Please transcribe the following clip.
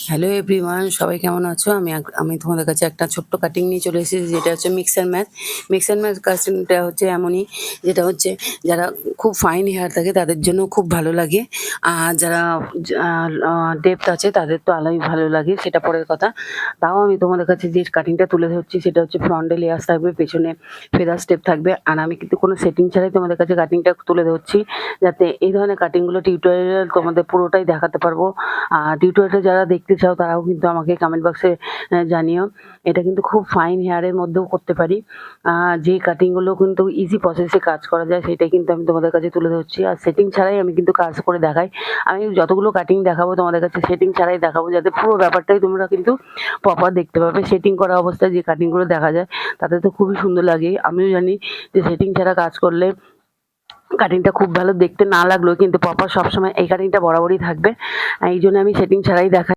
Hello everyone, সবাই কেমন আছো? আমি তোমাদের কাছে একটা ছোট্ট কাটিং নিয়ে চলে এসেছি, যেটা হচ্ছে মিক্সার ম্যাথ। মিক্সার ম্যাথ কাটিংটা হচ্ছে এমনই, যেটা হচ্ছে যারা খুব ফাইন হেয়ার থাকে তাদের জন্য খুব ভালো লাগে। আর যারা ডেপথ আছে তাদের তো আলোই ভালো লাগে, সেটা পরের কথা। তাও আমি তোমাদের কাছে যে কাটিংটা তুলে ধরছি সেটা হচ্ছে ফ্রন্টে লেয়ার্স থাকবে, পেছনে ফেদার স্টেপ থাকবে। আর আমি কিন্তু কোনো সেটিং ছাড়াই তোমাদের কাছে কাটিংটা তুলে ধরছি, যাতে এই ধরনের কাটিংগুলো টিউটোরিয়াল তোমাদের পুরোটাই দেখাতে পারবো। টিউটোরিয়ালটা যারা দেখতে চাও তারাও কিন্তু আমাকে কমেন্ট বক্সে জানিও। এটা কিন্তু খুব ফাইন হেয়ারের মধ্যেও করতে পারি। যে কাটিংগুলো কিন্তু ইজি প্রসেসে কাজ করা যায় সেটাই কিন্তু আমি তোমাদের কাছে তুলে ধরছি। আর সেটিং ছাড়াই আমি কিন্তু কাজ করে দেখাই। আমি যতগুলো কাটিং দেখাবো তোমাদের কাছে সেটিং ছাড়াই দেখাবো, যাতে পুরো ব্যাপারটাই তোমরা কিন্তু প্রপার দেখতে পাবে। সেটিং করা অবস্থায় যে কাটিংগুলো দেখা যায় তাতে তো খুবই সুন্দর লাগে। আমিও জানি যে সেটিং ছাড়া কাজ করলে কাটিংটা খুব ভালো দেখতে না লাগলেও কিন্তু প্রপার সবসময় এই কাটিংটা বরাবরই থাকবে। এই জন্য আমি সেটিং ছাড়াই দেখাই।